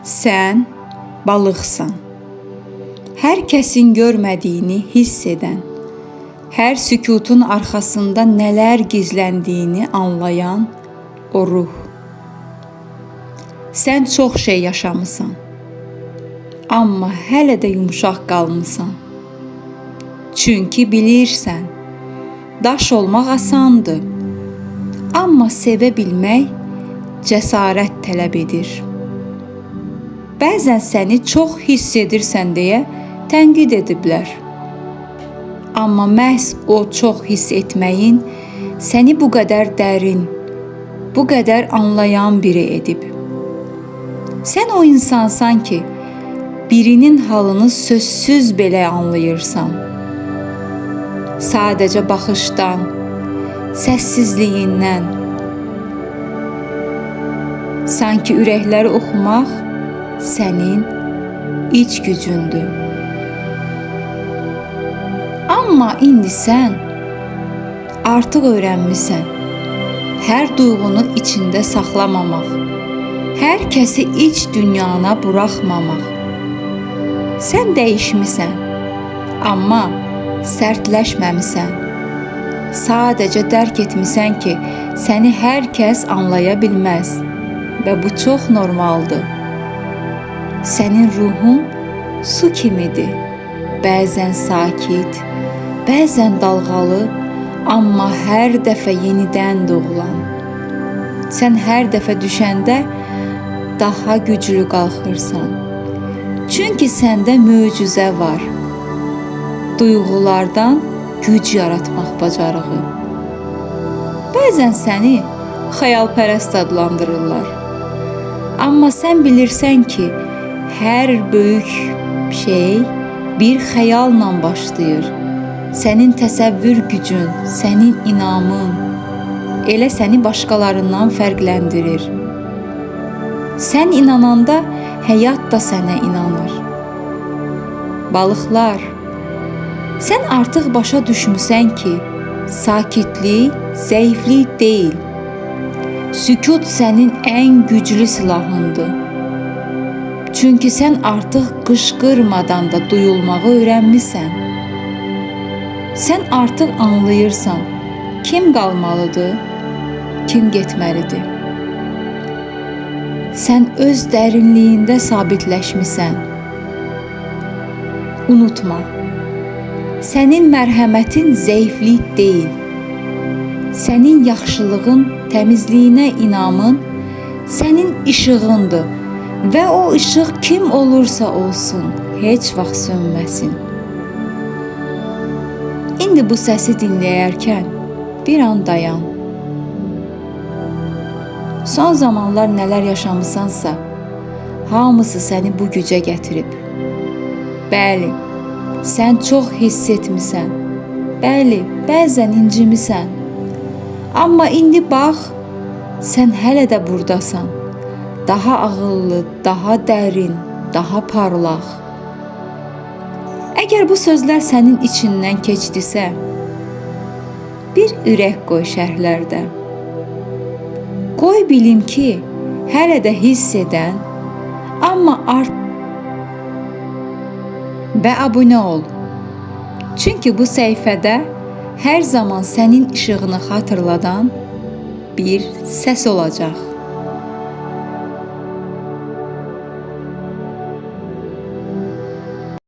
Sən balıqsan. Hər kəsin görmədiyini hiss edən, hər sükutun arxasında nələr gizləndiyini anlayan o ruh. Sən çox şey yaşamısan, amma hələ də yumşaq qalmısan. Çünki bilirsən, daş olmaq asandır, amma sevə bilmək cəsarət tələb edir. Bəzən səni çox hiss edirsən deyə tənqid ediblər. Amma məhz o çox hiss etməyin səni bu qədər dərin, bu qədər anlayan biri edib. Sən o insansan ki, birinin halını sözsüz belə anlayırsan. Sadəcə baxışdan, səssizliyindən. Sanki ürəkləri oxumaq sənin iç gücündür. Amma indi sən artıq öyrənmisən. Hər duyğunu içində saxlamamaq, hər kəsi iç dünyana buraxmamaq. Sən dəyişmisən, amma sərtləşməmisən. Sadəcə dərk etmisən ki, səni hər kəs anlaya bilməz və bu çox normaldır. Sənin ruhun su kimidir. Bəzən sakit, bəzən dalğalı, amma hər dəfə yenidən doğulan. Sən hər dəfə düşəndə daha güclü qalxırsan. Çünki səndə möcüzə var. Duyğulardan güc yaratmaq bacarığı. Bəzən səni xəyalpərəst adlandırırlar. Amma sən bilirsən ki, hər böyük şey bir xəyalla başlayır. Sənin təsəvvür gücün, sənin inamın elə səni başqalarından fərqləndirir. Sən inananda həyat da sənə inanır. Balıqlar, sən artıq başa düşmüsən ki, sakitlik zəiflik deyil. Sükut sənin ən güclü silahındır. Çünki sən artıq qışqırmadan da duyulmağı öyrənmisən. Sən artıq anlayırsan, kim qalmalıdır, kim getməlidir. Sən öz dərinliyində sabitləşmisən. Unutma, sənin mərhəmətin zəiflik deyil. Sənin yaxşılığın, təmizliyinə inamın sənin işığındır. Və o işıq kim olursa olsun, heç vaxt sönməsin. İndi bu səsi dinləyərkən bir an dayan. Son zamanlar nələr yaşamısansa, hamısı səni bu gücə gətirib. Bəli, sən çox hiss etmisən. Bəli, bəzən incimisən. Amma indi bax, sən hələ də burdasan. Daha ağıllı, daha dərin, daha parlaq. Əgər bu sözlər sənin içindən keçdisə, bir ürək qoy şərhlərdə. Qoy bilim ki, hələ də hiss edən, amma və abunə ol. Çünki bu səhifədə hər zaman sənin işığını xatırladan bir səs olacaq.